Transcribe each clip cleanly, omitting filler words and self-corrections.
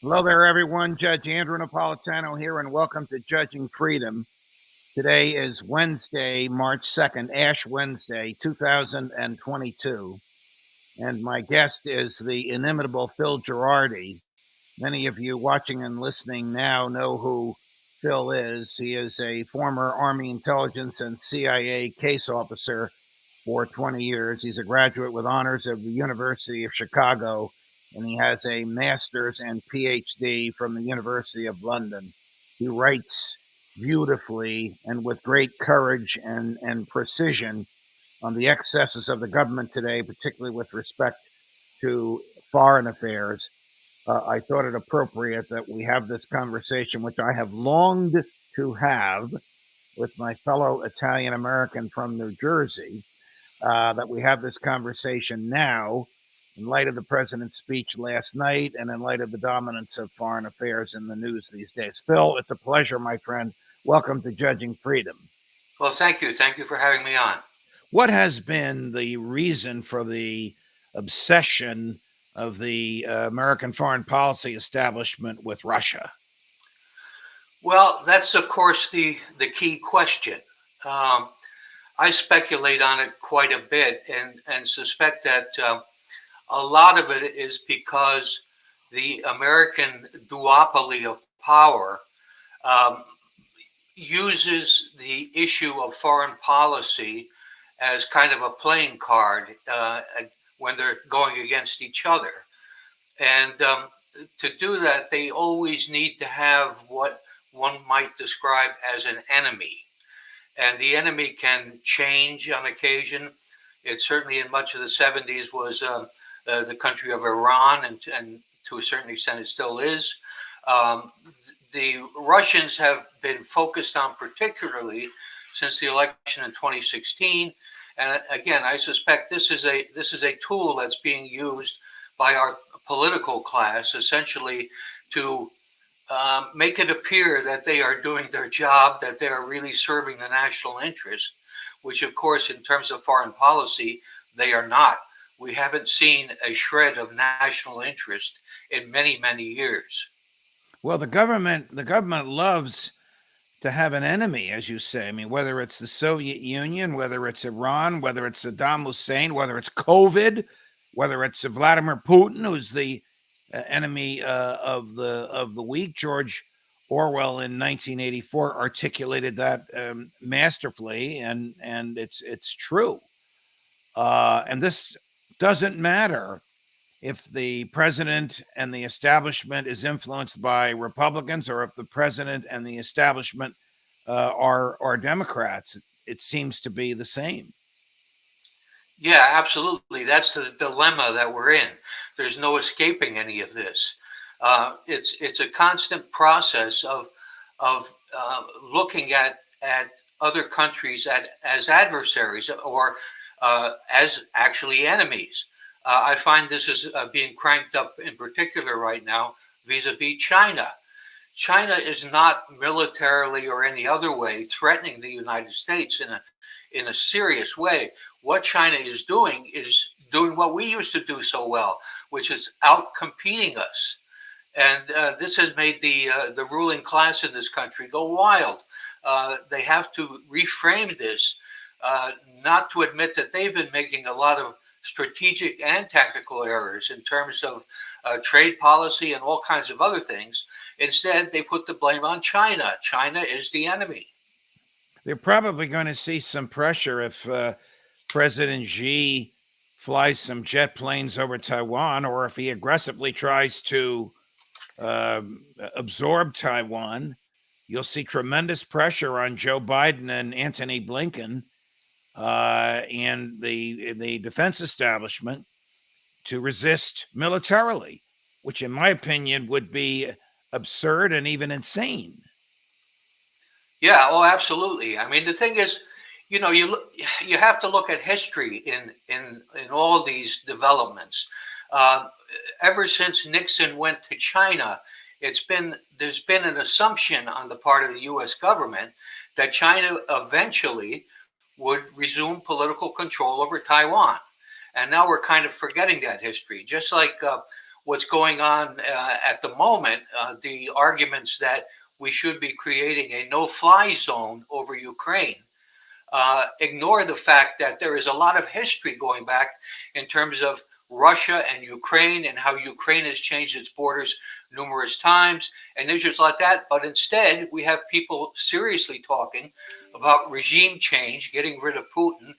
Hello there, everyone. Judge Andrew Napolitano here, and welcome to Judging Freedom. Today is Wednesday, March 2nd, Ash Wednesday, 2022. And my guest is the inimitable Phil Giraldi. Many of you watching and listening now know who Phil is. He is a former Army intelligence and CIA case officer for 20 years. He's a graduate with honors of the University of Chicago, and he has a master's and PhD from the University of London. He writes beautifully and with great courage and precision on the excesses of the government today, particularly with respect to foreign affairs. I thought it appropriate that we have this conversation, which I have longed to have with my fellow Italian American from New Jersey, that we have this conversation now in light of the president's speech last night and in light of the dominance of foreign affairs in the news these days. Phil, it's a pleasure, my friend. Welcome to Judging Freedom. Well, thank you. Thank you for having me on. What has been the reason for the obsession of the American foreign policy establishment with Russia? Well, that's, of course, the key question. I speculate on it quite a bit and suspect that a lot of it is because the American duopoly of power uses the issue of foreign policy as kind of a playing card when they're going against each other. And to do that, they always need to have what one might describe as an enemy. And the enemy can change on occasion. It certainly in much of the 70s was the country of Iran, and to a certain extent it still is. The Russians have been focused on particularly since the election in 2016. And again, I suspect this is a tool that's being used by our political class essentially to make it appear that they are doing their job, that they are really serving the national interest, which, of course, in terms of foreign policy, they are not. We haven't seen a shred of national interest in many, many years. Well, the government loves to have an enemy, as you say. I mean, whether it's the Soviet Union, whether it's Iran, whether it's Saddam Hussein, whether it's COVID, whether it's Vladimir Putin, who's the enemy of the week. George Orwell in 1984 articulated that masterfully, and it's true. And this doesn't matter if the president and the establishment is influenced by Republicans or if the president and the establishment are Democrats. It seems to be the same. Yeah, absolutely. That's the dilemma that we're in. There's no escaping any of this. It's a constant process of looking at other countries as adversaries or as actually enemies. I find this is being cranked up in particular right now vis-a-vis China. China is not militarily or any other way threatening the United States in a serious way. What China is doing what we used to do so well, which is out competing us. And this has made the ruling class in this country go wild. They have to reframe this, not to admit that they've been making a lot of strategic and tactical errors in terms of trade policy and all kinds of other things. Instead, they put the blame on China. China is the enemy. They're probably going to see some pressure if President Xi flies some jet planes over Taiwan, or if he aggressively tries to absorb Taiwan. You'll see tremendous pressure on Joe Biden and Antony Blinken and the defense establishment to resist militarily, which in my opinion would be absurd and even insane. Yeah, oh, absolutely. I mean, the thing is, you have to look at history in all these developments. Ever since Nixon went to China, there's been an assumption on the part of the U.S. government that China eventually would resume political control over Taiwan. And now we're kind of forgetting that history. Just like what's going on at the moment, the arguments that we should be creating a no-fly zone over Ukraine, ignore the fact that there is a lot of history going back in terms of Russia and Ukraine and how Ukraine has changed its borders numerous times and issues like that. But instead, we have people seriously talking about regime change, getting rid of Putin,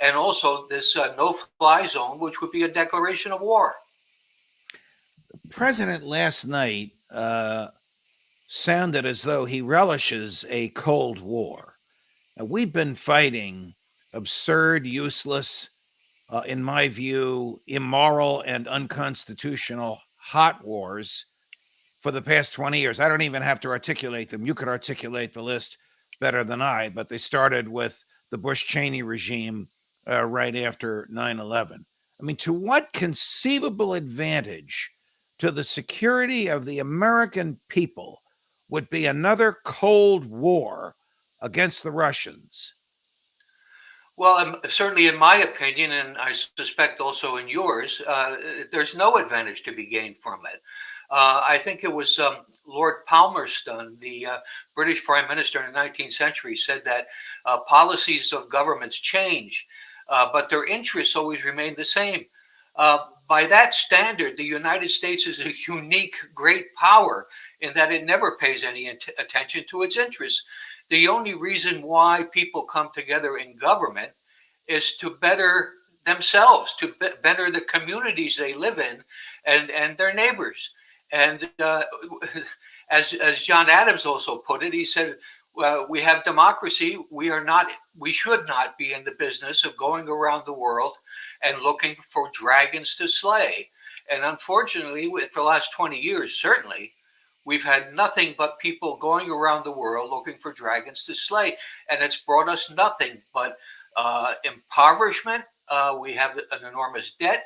and also this no-fly zone, which would be a declaration of war. The president last night sounded as though he relishes a Cold War. We've been fighting absurd, useless, in my view, immoral and unconstitutional hot wars for the past 20 years. I don't even have to articulate them. You could articulate the list better than I, but they started with the Bush-Cheney regime right after 9/11. I mean, to what conceivable advantage to the security of the American people would be another Cold War against the Russians? Well, certainly in my opinion, and I suspect also in yours, there's no advantage to be gained from it. I think it was Lord Palmerston, the British Prime Minister in the 19th century, said that policies of governments change, but their interests always remain the same. By that standard, the United States is a unique, great power in that it never pays any attention to its interests. The only reason why people come together in government is to better themselves, to better the communities they live in and their neighbors. And as John Adams also put it, he said, we have democracy. We should not be in the business of going around the world and looking for dragons to slay. And unfortunately, for the last 20 years, certainly, we've had nothing but people going around the world looking for dragons to slay. And it's brought us nothing but impoverishment. We have an enormous debt.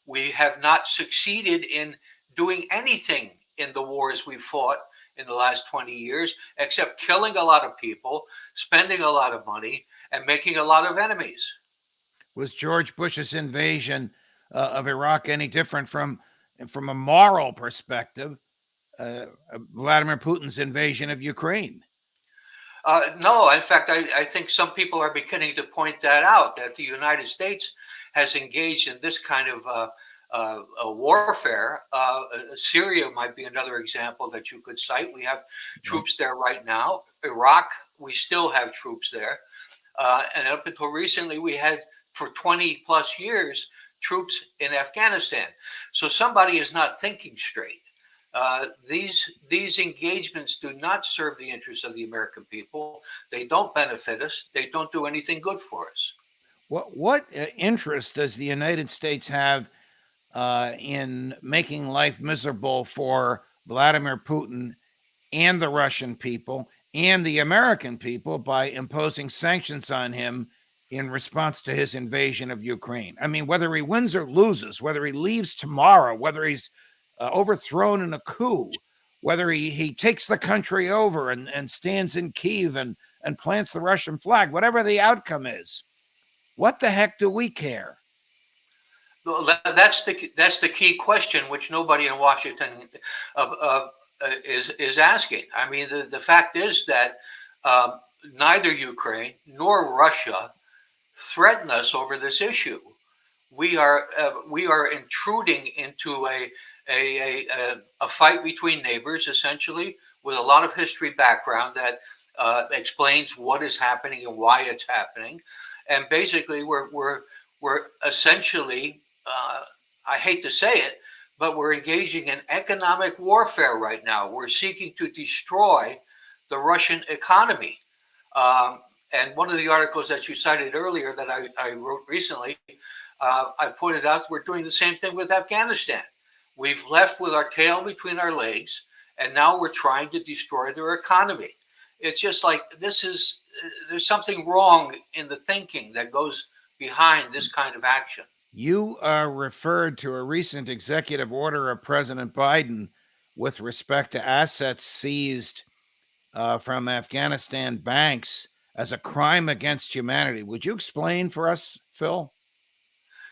We have not succeeded in doing anything in the wars we've fought in the last 20 years, except killing a lot of people, spending a lot of money, and making a lot of enemies. Was George Bush's invasion of Iraq any different from a moral perspective, Vladimir Putin's invasion of Ukraine? No, in fact, I think some people are beginning to point that out, that the United States has engaged in this kind of warfare. Syria might be another example that you could cite. We have troops there right now. Iraq, we still have troops there. And up until recently, we had, for 20 plus years, troops in Afghanistan. So somebody is not thinking straight. These engagements do not serve the interests of the American people. They don't benefit us. They don't do anything good for us. What interest does the United States have in making life miserable for Vladimir Putin and the Russian people and the American people by imposing sanctions on him in response to his invasion of Ukraine? I mean, whether he wins or loses, whether he leaves tomorrow, whether he's overthrown in a coup, whether he takes the country over and stands in Kiev and plants the Russian flag, whatever the outcome is, what the heck do we care? Well, that's the key question, which nobody in Washington is asking. I mean, the fact is that neither Ukraine nor Russia threaten us over this issue. We are intruding into a fight between neighbors, essentially, with a lot of history background that explains what is happening and why it's happening. And basically, we're essentially, I hate to say it, but we're engaging in economic warfare right now. We're seeking to destroy the Russian economy. And one of the articles that you cited earlier that I wrote recently, I pointed out we're doing the same thing with Afghanistan. We've left with our tail between our legs, and now we're trying to destroy their economy. It's just like there's something wrong in the thinking that goes behind this kind of action. You referred to a recent executive order of President Biden with respect to assets seized from Afghanistan banks as a crime against humanity. Would you explain for us, Phil?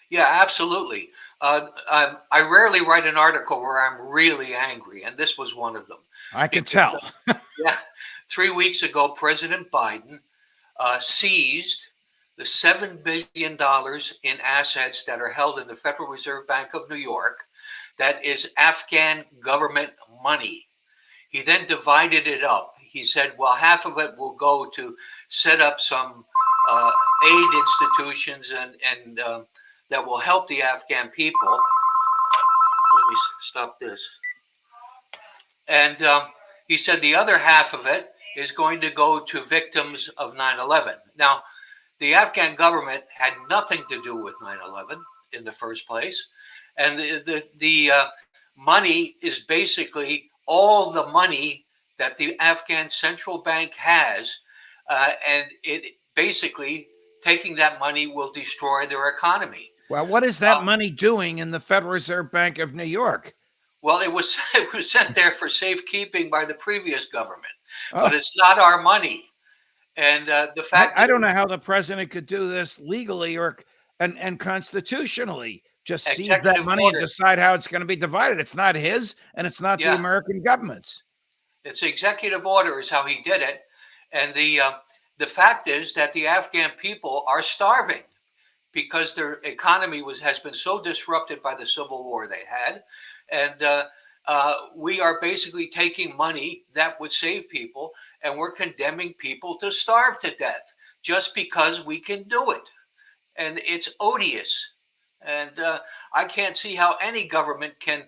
Yeah, absolutely. I rarely write an article where I'm really angry, and this was one of them. I could Because, tell. yeah, 3 weeks ago, President Biden seized the $7 billion in assets that are held in the Federal Reserve Bank of New York. That is Afghan government money. He then divided it up. He said, well, half of it will go to set up some aid institutions and that will help the Afghan people. Let me stop this. And he said the other half of it is going to go to victims of 9/11. Now, the Afghan government had nothing to do with 9/11 in the first place. And the money is basically all the money that the Afghan central bank has. And it basically taking that money will destroy their economy. Well, what is that money doing in the Federal Reserve Bank of New York? Well, it was it was sent there for safekeeping by the previous government, Oh, but it's not our money. And the fact I is, don't know how the president could do this legally or and constitutionally. Just seize that executive money and order. decide how it's going to be divided. It's not his, and it's not the Yeah, American government's. it's executive order is how he did it. And the fact is that the Afghan people are starving because their economy has been so disrupted by the civil war they had, and we are basically taking money that would save people, and we're condemning people to starve to death just because we can do it, and it's odious. And I can't see how any government can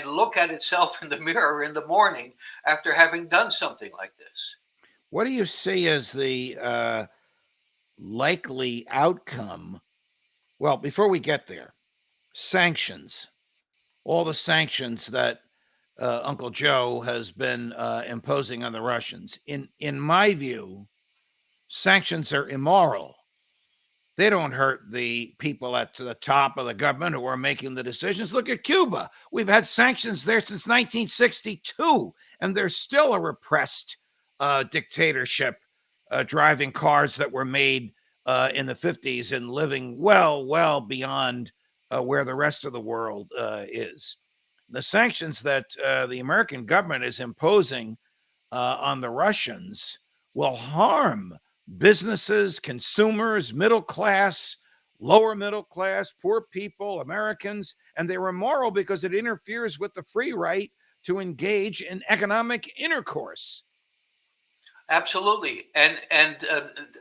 look at itself in the mirror in the morning after having done something like this. What do you see as the likely outcome? Well, before we get there, sanctions, all the sanctions that Uncle Joe has been imposing on the Russians. In my view, sanctions are immoral. They don't hurt the people at the top of the government who are making the decisions. Look at Cuba. We've had sanctions there since 1962, and there's still a repressed dictatorship driving cars that were made in the 50s and living well beyond where the rest of the world is. The sanctions that the American government is imposing on the Russians will harm businesses, consumers, middle class, lower middle class, poor people, Americans, and they're immoral because it interferes with the free right to engage in economic intercourse. Absolutely, and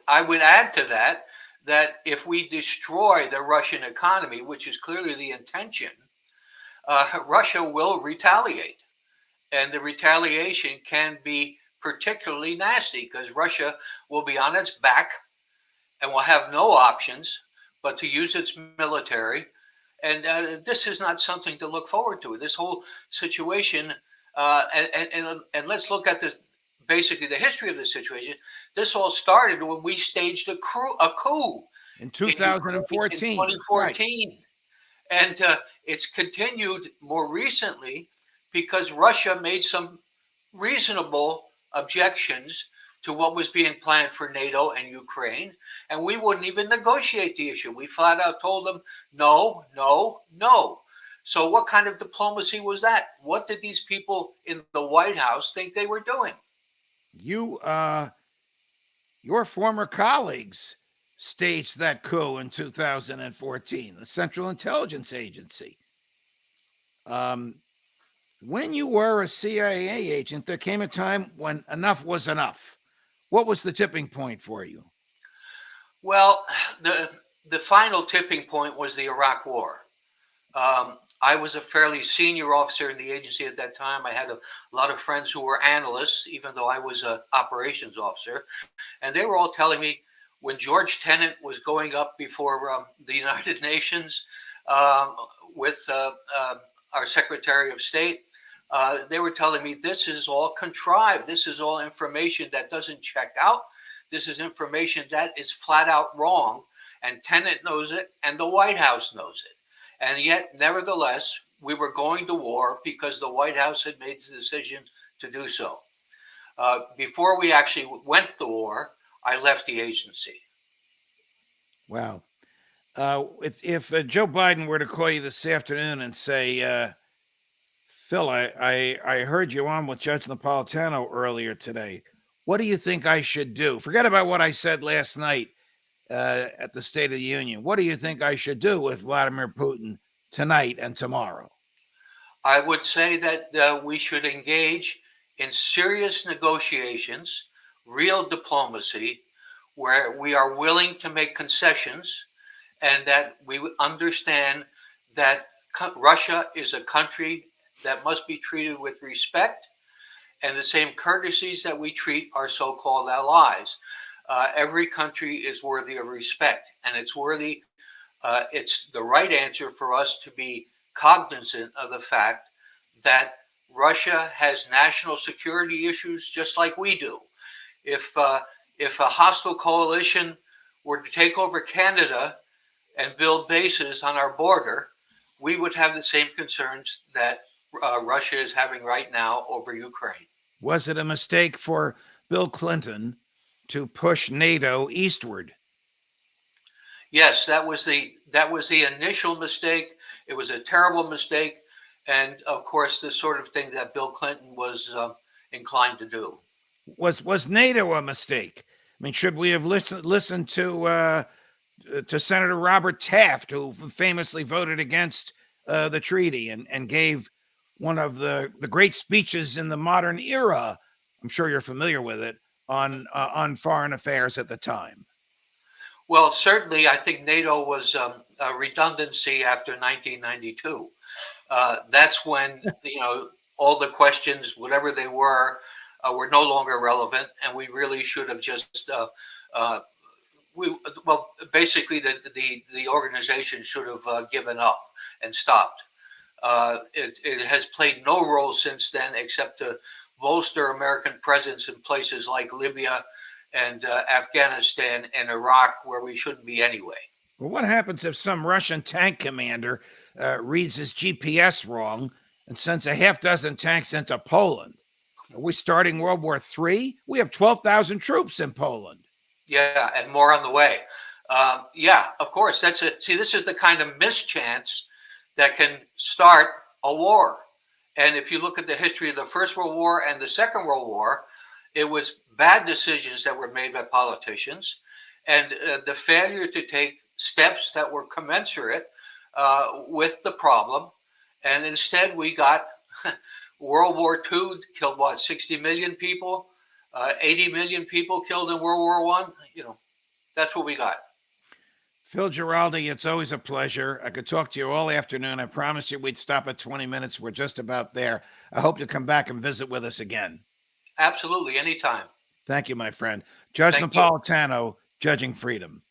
I would add to that that if we destroy the Russian economy, which is clearly the intention, Russia will retaliate, and the retaliation can be particularly nasty because Russia will be on its back and will have no options but to use its military. And this is not something to look forward to. This whole situation, and let's look at this basically the history of the situation. This all started when we staged a coup In in Ukraine in 2014, right. 2014. And it's continued more recently because Russia made some reasonable objections to what was being planned for NATO and Ukraine, and we wouldn't even negotiate the issue. We flat out told them no, no, no. So, what kind of diplomacy was that? What did these people in the White House think they were doing? You, your former colleagues staged that coup in 2014, the Central Intelligence Agency. Um, when you were a CIA agent, there came a time when enough was enough. What was the tipping point for you? Well, the final tipping point was the Iraq War. I was a fairly senior officer in the agency at that time. I had a lot of friends who were analysts, even though I was an operations officer, and they were all telling me when George Tenet was going up before the United Nations um, with our Secretary of State. They were telling me this is all contrived. This is all information that doesn't check out. This is information that is flat out wrong, and Tenet knows it, and the White House knows it. And yet, nevertheless, we were going to war because the White House had made the decision to do so. Before we actually went to war, I left the agency. Wow. If Joe Biden were to call you this afternoon and say, Phil, I heard you on with Judge Napolitano earlier today. What do you think I should do? Forget about what I said last night at the State of the Union. What do you think I should do with Vladimir Putin tonight and tomorrow? I would say that we should engage in serious negotiations, real diplomacy, where we are willing to make concessions and that we understand that Russia is a country that must be treated with respect and the same courtesies that we treat our so-called allies. Every country is worthy of respect, and it's worthy. It's the right answer for us to be cognizant of the fact that Russia has national security issues just like we do. If if a hostile coalition were to take over Canada and build bases on our border, we would have the same concerns that Russia is having right now over Ukraine. Was it a mistake for Bill Clinton to push NATO eastward? Yes, that was the initial mistake. It was a terrible mistake, and of course, the sort of thing that Bill Clinton was inclined to do. Was NATO a mistake? I mean, should we have listened to Senator Robert Taft, who famously voted against the treaty and gave one of the great speeches in the modern era? I'm sure you're familiar with it on foreign affairs at the time. Well, certainly, I think NATO was a redundancy after 1992. That's when all the questions, whatever they were no longer relevant, and we really should have just uh, basically the organization should have given up and stopped. It has played no role since then except to bolster American presence in places like Libya and Afghanistan and Iraq, where we shouldn't be anyway. Well, what happens if some Russian tank commander reads his GPS wrong and sends a half dozen tanks into Poland? Are we starting World War III? We have 12,000 troops in Poland. Yeah, and more on the way. Yeah, of course. That's it. See, this is the kind of mischance that can start a war. And if you look at the history of the First World War and the Second World War, it was bad decisions that were made by politicians, and the failure to take steps that were commensurate with the problem. And instead, we got World War II killed what, 60 million people, 80 million people killed in World War One. That's what we got. Phil Giraldi, it's always a pleasure. I could talk to you all afternoon. I promised you we'd stop at 20 minutes. We're just about there. I hope you come back and visit with us again. Absolutely, anytime. Thank you, my friend. Judge Thank you. Napolitano, Judging Freedom.